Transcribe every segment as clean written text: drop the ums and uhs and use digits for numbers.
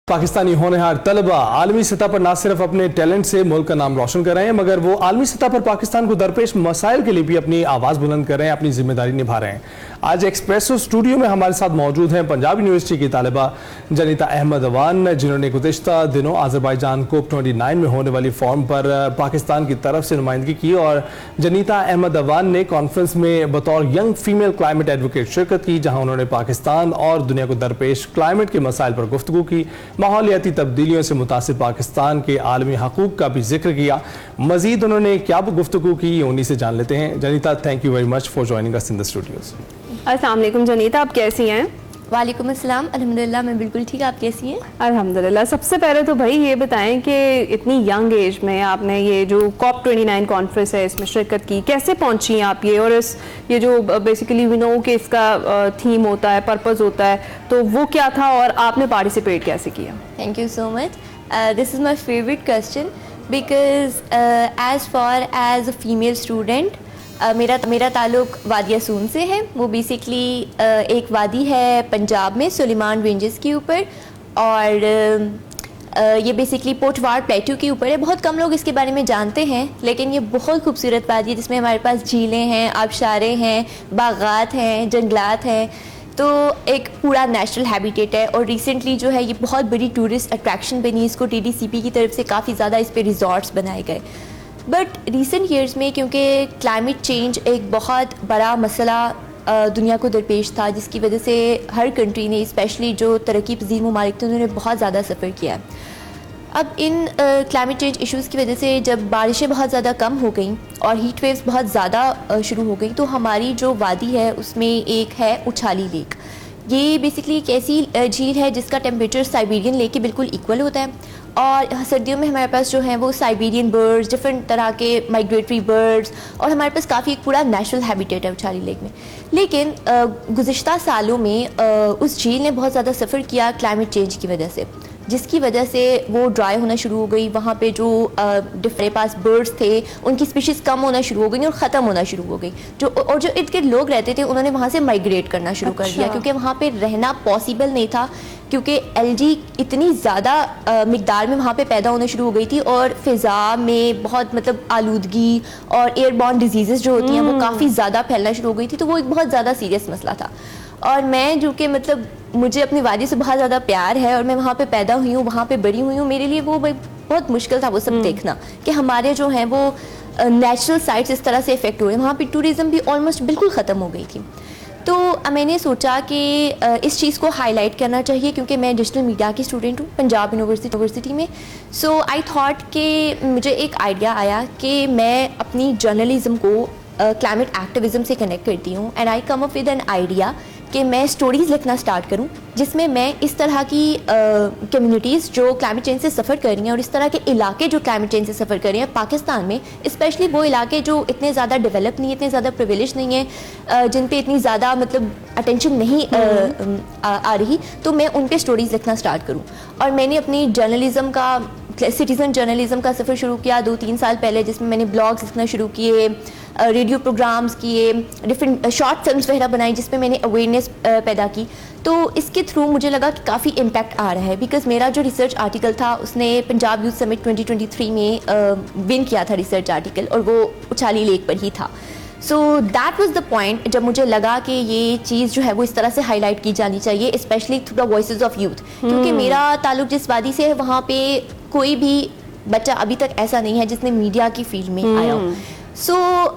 पाकिस्तानी होनहार तलबा आलमी सतह पर न सिर्फ अपने टैलेंट से मुल्क का नाम रोशन कर रहे हैं मगर वो आलमी सतह पर पाकिस्तान को दरपेश मसाइल के लिए भी अपनी आवाज़ बुलंद कर रहे हैं, अपनी जिम्मेदारी निभा रहे हैं। आज एक्सप्रेसो स्टूडियो में हमारे साथ मौजूद हैं पंजाब यूनिवर्सिटी की तालिबा जनीता अहमद अवान, जिन्होंने गुज़िश्ता दिनों आज़रबाईजान COP29 में होने वाली फॉर्म पर पाकिस्तान की तरफ से नुमाइंदगी की और जनीता अहमद अवान ने कॉन्फ्रेंस में बतौर यंग फीमेल क्लाइमेट एडवोकेट शिरकत की, जहाँ उन्होंने पाकिस्तान और दुनिया को दरपेश क्लाइमेट के मसाइल पर गुफ्तगू की, माहौलियाती तब्दीलियों से मुतासिर पाकिस्तान के आलमी हकूक़ का भी जिक्र किया। मजीद उन्होंने क्या गुफ्तगू की उन्हीं से जान लेते हैं। Janita, thank you very much for joining us in the studios. अस्सलाम वालेकुम जनीता, आप कैसी हैं? वालेकुम अस्सलाम, अल्हम्दुलिल्लाह मैं बिल्कुल ठीक, आप कैसी हैं? अल्हम्दुलिल्लाह। सबसे पहले तो भाई ये बताएं कि इतनी यंग एज में आपने ये जो COP29 कॉन्फ्रेंस है इसमें शिरकत की, कैसे पहुंची आप ये? और ये जो बेसिकली वी नो कि इसका थीम होता है, पर्पस होता है, तो वो क्या था और आपने पार्टिसिपेट कैसे किया? Thank you so much. This is my favourite question because as far as a female student मेरा ताल्लुक वादिया सून से है। वो बेसिकली एक वादी है पंजाब में सुलेमान रेंजेस के ऊपर और ये बेसिकली पोटवार प्लेटू के ऊपर है। बहुत कम लोग इसके बारे में जानते हैं, लेकिन ये बहुत खूबसूरत वादी है जिसमें हमारे पास झीलें हैं, आबशारें हैं, बागात हैं, जंगलात हैं। तो एक पूरा नेचुरल हैबिटेट है और रिसेंटली जो है ये बहुत बड़ी टूरिस्ट अट्रैक्शन बनी, इसको TDCP की तरफ से काफ़ी ज़्यादा इस पर रिजॉर्ट्स बनाए गए। बट रिसेंट ईयर्स में क्योंकि क्लाइमेट चेंज एक बहुत बड़ा मसला दुनिया को दरपेश था, जिसकी वजह से हर कंट्री ने, स्पेशली जो तरक्की पजीर ममालिक थे, उन्होंने बहुत ज़्यादा सफ़र किया। अब इन क्लाइमेट चेंज इश्यूज़ की वजह से जब बारिशें बहुत ज़्यादा कम हो गई और हीट वेव्स बहुत ज़्यादा शुरू हो गई, तो हमारी जो वादी है उसमें एक है उछाली लेक। ये बेसिकली एक ऐसी झील है जिसका टेम्परेचर साइबेरियन लेक के बिल्कुल इक्वल होता है और सर्दियों में हमारे पास जो है वो साइबेरियन बर्ड्स, डिफरेंट तरह के माइग्रेटरी बर्ड्स और हमारे पास काफ़ी एक पूरा नेचुरल हैबिटेट है उछाली लेक में। लेकिन गुज़िश्ता सालों में उस झील ने बहुत ज़्यादा सफ़र किया क्लाइमेट चेंज की वजह से, जिसकी वजह से वो ड्राई होना शुरू हो गई। वहाँ पे जो डिफरेंट पास बर्ड्स थे उनकी स्पीशीज़ कम होना शुरू हो गई और ख़त्म होना शुरू हो गई। जो इर्द गिर्द लोग रहते थे उन्होंने वहाँ से माइग्रेट करना शुरू कर दिया, क्योंकि वहाँ पे रहना पॉसिबल नहीं था, क्योंकि एलजी इतनी ज़्यादा मिकदार में वहाँ पे पैदा होना शुरू हो गई थी और फ़िज़ा में बहुत मतलब आलूदगी और एयरबॉर्न डिजीज़ जो होती हैं वो काफ़ी ज़्यादा फैलना शुरू हो गई थी। तो वो एक बहुत ज़्यादा सीरियस मसला था और मैं जो कि मतलब मुझे अपनी वादी से बहुत ज़्यादा प्यार है और मैं वहाँ पे पैदा हुई हूँ, वहाँ पे बड़ी हुई हूँ, मेरे लिए वो बहुत मुश्किल था वो सब देखना कि हमारे जो हैं वो नेचुरल साइट्स इस तरह से इफ़ेक्ट हो रहे हैं। वहाँ पे टूरिज़्म भी ऑलमोस्ट बिल्कुल ख़त्म हो गई थी। तो मैंने सोचा कि इस चीज़ को हाईलाइट करना चाहिए, क्योंकि मैं डिजिटल मीडिया की स्टूडेंट हूँ पंजाब यूनिवर्सिटी में। सो आई थॉट कि मुझे एक आइडिया आया कि मैं अपनी जर्नलिज़म को क्लाइमेट एक्टिविज़म से कनेक्ट करती हूँ and I come up with an idea कि मैं स्टोरीज़ लिखना स्टार्ट करूं जिसमें मैं इस तरह की कम्युनिटीज़ जो क्लाइमेट चेंज से सफ़र कर रही हैं और इस तरह के इलाके जो क्लाइमेट चेंज से सफ़र कर रहे हैं पाकिस्तान में, स्पेशली वो इलाके जो इतने ज़्यादा डेवलप नहीं है, इतने ज़्यादा प्रिविलेज नहीं है, जिन पे इतनी ज़्यादा मतलब अटेंशन नहीं आ रही, तो मैं उन पर स्टोरीज़ लिखना स्टार्ट करूँ। और मैंने अपनी जर्नलिज़म का सिटीज़न जर्नलिज़म का सफ़र शुरू किया 2-3 साल पहले, जिसमें मैंने ब्लॉग्स लिखना शुरू किए, रेडियो प्रोग्राम्स किए, डिफरेंट शॉर्ट फिल्म्स वगैरह बनाई जिसमें मैंने अवेयरनेस पैदा की। तो इसके थ्रू मुझे लगा कि काफ़ी इम्पैक्ट आ रहा है, बिकॉज़ मेरा जो रिसर्च आर्टिकल था उसने पंजाब यूथ समिट 2023 में विन किया था रिसर्च आर्टिकल, और वो उछाली लेक पर ही था। So that was the point जब मुझे लगा कि ये चीज़ जो है वो इस तरह से हाईलाइट की जानी चाहिए, specially through the voices of youth, क्योंकि मेरा ताल्लुक जिस वादी से है वहाँ पे कोई भी बच्चा अभी तक ऐसा नहीं है जिसने मीडिया की फील्ड में आया हो। सो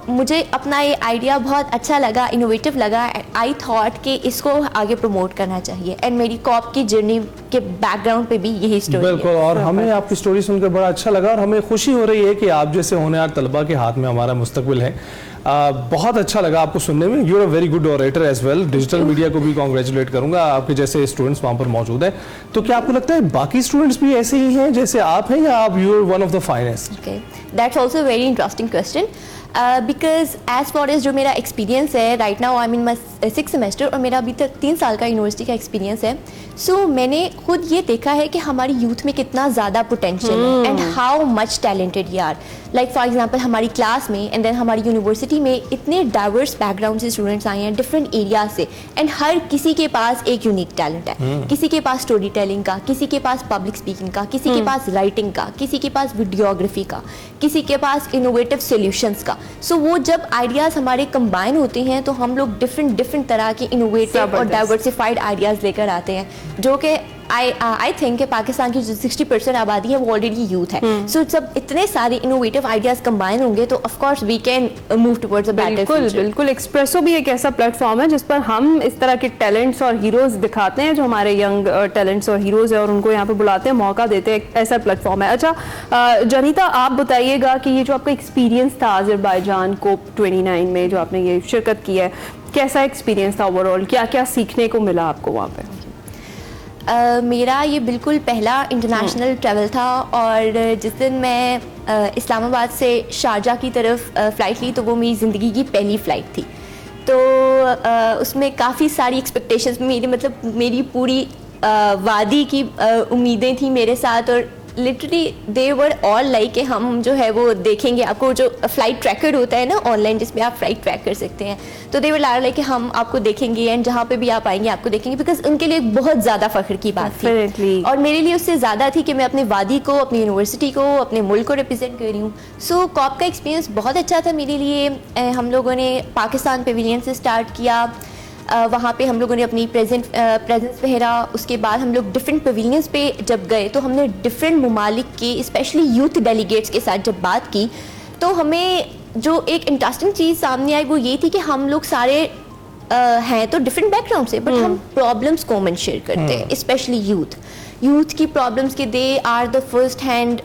मुझे अपना ये आइडिया बहुत अच्छा लगा, इनोवेटिव लगा एंड आई थॉट कि इसको आगे प्रमोट करना चाहिए। एंड मेरी COP की जर्नी के बैकग्राउंड पे भी यही स्टोरी है। बिल्कुल, और हमें आपकी स्टोरी सुनकर बड़ा अच्छा लगा और हमें खुशी हो रही है कि आप जैसे होनहार तलबा के हाथ में हमारा मुस्तकबिल है। बहुत अच्छा लगा आपको सुनने में। You are a very good orator as well. Digital media को भी कॉन्ग्रेचुलेट करूंगा, आपके जैसे स्टूडेंट्स वहाँ पर मौजूद हैं। तो क्या आपको लगता है बाकी स्टूडेंट्स भी ऐसे ही हैं जैसे आप हैं, या आप you are one of the finest? Okay, that's also very interesting question. Because as for as जो मेरा एक्सपीरियंस है right now I mean my 6th semester और मेरा अभी तक 3 साल का यूनिवर्सिटी का एक्सपीरियंस है. सो मैंने खुद ये देखा है कि हमारी यूथ में कितना ज़्यादा पोटेंशियल है and how much talented we are. Like for example हमारी क्लास में एंड देन हमारी यूनिवर्सिटी में इतने डाइवर्स बैकग्राउंड से स्टूडेंट्स आए हैं डिफरेंट एरिया से एंड हर किसी के पास एक यूनिक टैलेंट है. किसी के पास स्टोरी टेलिंग का, किसी के पास पब्लिक स्पीकिंग का, किसी के पास राइटिंग का, किसी के पास वीडियोग्राफी का, किसी के पास इनोवेटिव सॉल्यूशंस का. सो वो जब आइडियाज़ हमारे कंबाइन होते हैं तो हम लोग डिफरेंट तरह के इनोवेटिव और डाइवर्सिफाइड आइडियाज़ लेकर आते हैं जो कि आई थिंक पाकिस्तान की जो 60% आबादी है वो ऑलरेडी यूथ है. सो जब इतने सारे इनोवेटिव आइडियाज कंबाइन होंगे तो of course we can move towards a better future. बिल्कुल. एक्सप्रेसो भी एक ऐसा प्लेटफॉर्म है जिस पर हम इस तरह के टैलेंट्स और हीरोज दिखाते हैं जो हमारे यंग टैलेंट्स और हीरोज है और उनको यहाँ पे बुलाते हैं, मौका देते हैं. ऐसा प्लेटफॉर्म है. अच्छा जनीता, आप बताइएगा कि ये जो आपका एक्सपीरियंस था अज़रबैजान COP29 में जो आपने ये शिरकत की है, कैसा एक्सपीरियंस था ओवरऑल? क्या क्या सीखने को मिला आपको वहाँ पे? मेरा ये बिल्कुल पहला इंटरनेशनल ट्रैवल था और जिस दिन मैं इस्लामाबाद से शारजा की तरफ फ़्लाइट ली तो वो मेरी ज़िंदगी की पहली फ़्लाइट थी. तो उसमें काफ़ी सारी एक्सपेक्टेशंस मेरी पूरी वादी की उम्मीदें थी मेरे साथ और literally they were all like कि हम जो है वो देखेंगे. आपको जो फ़्लाइट ट्रैकर होता है ना ऑनलाइन जिसमें आप फ़्लाइट ट्रैक कर सकते हैं, तो दे वर लाइक कि हम आपको देखेंगे एंड जहाँ पे भी आप आएंगे आपको देखेंगे. बिकॉज उनके लिए बहुत ज़्यादा फ़ख्र की बात थी और मेरे लिए उससे ज़्यादा थी कि मैं अपनी वादी को, अपनी यूनिवर्सिटी को, अपने मुल्क को रिप्रेजेंट कर रही हूँ. सो कॉप का एक्सपीरियंस बहुत अच्छा था मेरे लिए. हम लोगों ने पाकिस्तान पेविलियन से स्टार्ट किया. वहाँ पे हम लोगों ने अपनी प्रेजेंस वगैरह, उसके बाद हम लोग डिफरेंट पवेलियंस पे जब गए तो हमने डिफरेंट ममालिक के स्पेशली यूथ डेलीगेट्स के साथ जब बात की तो हमें जो एक इंटरेस्टिंग चीज़ सामने आई वो ये थी कि हम लोग सारे हैं तो डिफरेंट बैकग्राउंड से बट हम प्रॉब्लम्स कॉमन शेयर करते हैं. स्पेशली यूथ की प्रॉब्लम्स के they are the first hand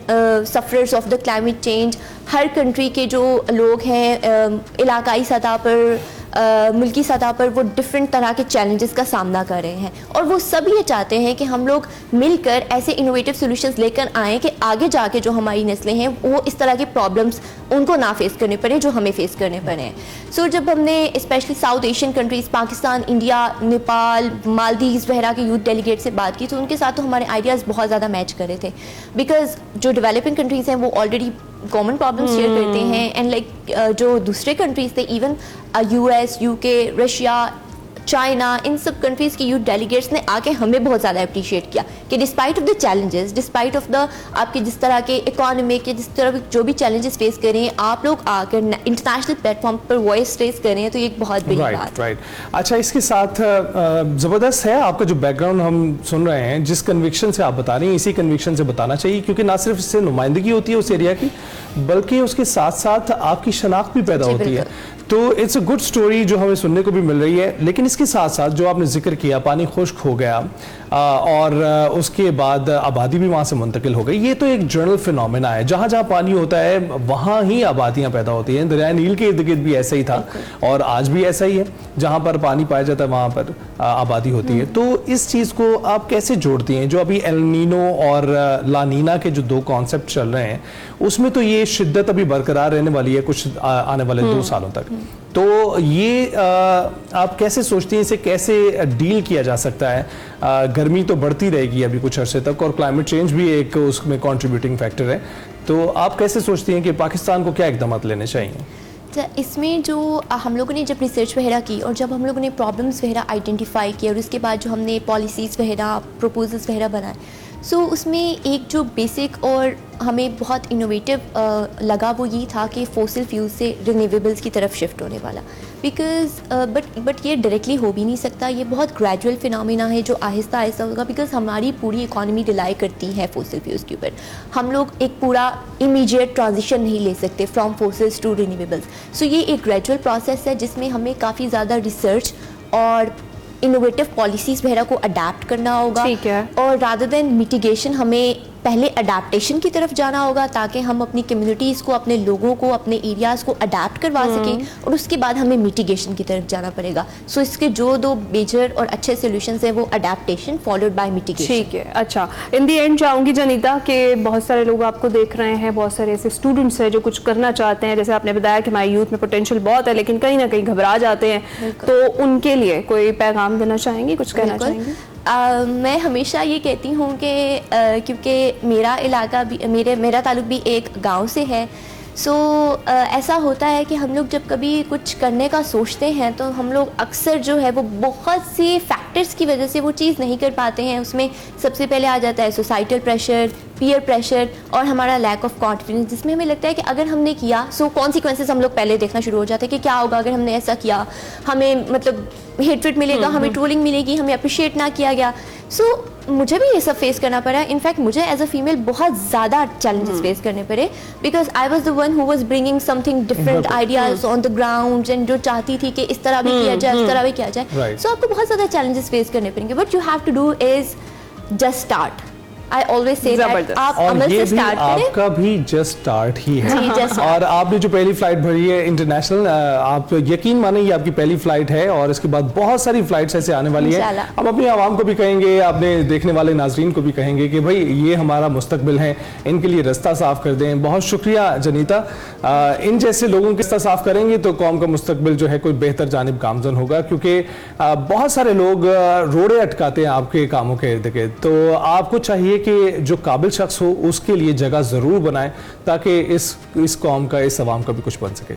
sufferers of the climate change. हर कंट्री के जो लोग हैं इलाकाई सतह पर, मुल्की सतह पर वो डिफरेंट तरह के चैलेंजेस का सामना कर रहे हैं और वो सब ये चाहते हैं कि हम लोग मिलकर ऐसे इनोवेटिव सॉल्यूशंस लेकर आएँ कि आगे जाके जो हमारी नस्लें हैं वो इस तरह के प्रॉब्लम्स उनको ना फेस करने पड़े जो हमें फेस करने पड़े हैं. सो जब हमने specially south Asian countries Pakistan, India, Nepal, Maldives वगैरह के यूथ डेलीगेट से बात की तो उनके साथ तो हमारे आइडियाज़ बहुत ज़्यादा मैच कर रहे थे. बिकॉज जो डेवलपिंग कंट्रीज़ हैं वो ऑलरेडी कॉमन प्रॉब्लम शेयर करते हैं एंड लाइक जो दूसरे कंट्रीज़ थे even US, UK, Russia, China, इन सब कंट्रीज़ के यूथ डेलीगेट्स ने आके हमें बहुत ज़्यादा अप्रिशिएट किया कि despite of the challenges, despite of the आपके जिस तरह के इकोनॉमिक के जिस तरह जो भी चैलेंजेस फेस कर रहे हैं आप लोग आकर इंटरनेशनल प्लेटफॉर्म पर वॉइस रेज कर रहे हैं तो ये एक बहुत बड़ी बात है. अच्छा, इसके साथ ज़बरदस्त है आपका जो बैकग्राउंड हम सुन रहे हैं, जिस कन्विक्शन से आप बता रहे हैं इसी कन्विक्शन से बताना चाहिए क्योंकि ना सिर्फ इससे नुमाइंदगी होती है उस एरिया की बल्कि उसके साथ साथ आपकी शनाख्त भी पैदा होती है. तो इट्स अ गुड स्टोरी जो हमें सुनने को भी मिल रही है. लेकिन इसके साथ साथ जो आपने जिक्र किया पानी खुश्क हो गया और उसके बाद आबादी भी वहाँ से मुंतकिल हो गई. ये तो एक जनरल फिनोमेना है. जहाँ जहाँ पानी होता है वहाँ ही आबादियाँ पैदा होती हैं. दरिया नील के इर्द गिर्द भी ऐसा ही था और आज भी ऐसा ही है. जहाँ पर पानी पाया जाता है वहाँ पर आबादी होती है. तो इस चीज़ को आप कैसे जोड़ती हैं? जो अभी एल नीनो और ला नीना के जो दो कॉन्सेप्ट चल रहे हैं उसमें तो ये शिद्दत अभी बरकरार रहने वाली है कुछ आने वाले 2 सालों तक. तो ये आप कैसे सोचती हैं, इसे कैसे डील किया जा सकता है? गर्मी तो बढ़ती रहेगी अभी कुछ अरसे तक और क्लाइमेट चेंज भी एक उसमें कंट्रीब्यूटिंग फैक्टर है. तो आप कैसे सोचती हैं कि पाकिस्तान को क्या इक़दाम लेने चाहिए? इसमें जो हम लोगों ने जब रिसर्च वगैरह की और जब हम लोगों ने प्रॉब्लम्स वगैरह आइडेंटिफाई किए और उसके बाद जो हमने पॉलिसीज़ वगैरह प्रपोजल्स वगैरह बनाए सो उसमें एक जो बेसिक और हमें बहुत इनोवेटिव लगा वो ये था कि फॉसिल फ्यूल से रिन्यूएबल्स की तरफ शिफ्ट होने वाला. बिकॉज बट ये डायरेक्टली हो भी नहीं सकता. ये बहुत ग्रेजुअल फिनोमेना है जो आहिस्ता आहिस्ता होगा बिकॉज हमारी पूरी इकॉनमी रिलाई करती है फॉसिल फ्यूल्स के ऊपर. हम लोग एक पूरा इमीडिएट ट्रांजिशन नहीं ले सकते फ्रॉम फॉसिल्स टू रिन्यूएबल्स. सो ये एक ग्रेजुअल प्रोसेस है जिसमें हमें काफ़ी ज़्यादा रिसर्च और इनोवेटिव पॉलिसीज़ वगैरह को अडेप्ट करना होगा. ठीक है. और रादर देन मिटिगेशन हमें पहले अडेप्टेशन की तरफ जाना होगा ताकि हम अपनी कम्युनिटीज़ को, अपने लोगों को, अपने एरियाज़ को अडेप्ट करवा सकें, और उसके बाद हमें मिटिगेशन की तरफ जाना पड़ेगा। सो इसके जो दो मेजर और अच्छे सोल्यूशंस हैं वो अडेप्टेशन फॉलोड बाय मिटिगेशन। ठीक है, अच्छा, इन दी एंड चाहूँगी जनीता कि बहुत सारे लोग आपको देख रहे हैं, बहुत सारे ऐसे स्टूडेंट्स हैं जो कुछ करना चाहते हैं, जैसे आपने बताया कि हमारे यूथ में पोटेंशियल बहुत है लेकिन कहीं ना कहीं घबरा जाते हैं, तो उनके लिए कोई पैगाम देना चाहेंगी, कुछ कहना चाहेंगी? मैं हमेशा ये कहती हूँ कि क्योंकि मेरा इलाका भी, मेरा ताल्लुक भी एक गांव से है, सो ऐसा होता है कि हम लोग जब कभी कुछ करने का सोचते हैं तो हम लोग अक्सर जो है वो बहुत सी फैक्टर्स की वजह से वो चीज़ नहीं कर पाते हैं। उसमें सबसे पहले आ जाता है सोसाइटल प्रेशर, पीयर प्रेशर और हमारा लैक ऑफ कॉन्फिडेंस, जिसमें हमें लगता है कि अगर हमने किया सो कॉन्सिक्वेंसेस हम लोग पहले देखना शुरू हो जाते हैं कि क्या होगा अगर हमने ऐसा किया, हमें मतलब हेटरेट मिलेगा, हमें ट्रोलिंग मिलेगी, हमें अप्रिशिएट ना किया गया। सो मुझे भी ये सब फेस करना पड़ा। इनफैक्ट मुझे एज अ फीमेल बहुत ज़्यादा चैलेंजेस फेस करने पड़े, because I was the one who was bringing something different ideas on the ground, and जो चाहती थी कि इस तरह भी किया जाए, इस तरह भी किया जाए। सो आपको बहुत ज़्यादा चैलेंजेस फेस करने पड़ेंगे, but you have to do is just start. I always say that आप अमल से स्टार्ट करें। आपका भी जस्ट स्टार्ट ही है। जी, just और आपने जो पहली फ्लाइट भरी है इंटरनेशनल, आप यकीन माने ये आपकी पहली फ्लाइट है और इसके बाद बहुत सारी फ्लाइट्स ऐसे आने वाली है। अब अपनी आवाम को भी कहेंगे, अपने देखने वाले नाजरीन को भी कहेंगे कि भाई ये हमारा मुस्तकबिल है, इनके लिए रास्ता साफ कर दें। बहुत शुक्रिया जनीता, इन जैसे लोगों के रास्ता साफ करेंगे तो कौम का मुस्तकबिल जो है कोई बेहतर जानिब गामजन होगा, क्योंकि बहुत सारे लोग रोड़े अटकाते हैं आपके कामों के इर्द गिर्द। तो आपको चाहिए कि जो काबिल शख्स हो उसके लिए जगह जरूर बनाएं ताकि इस कौम का, इस अवाम का भी कुछ बन सके।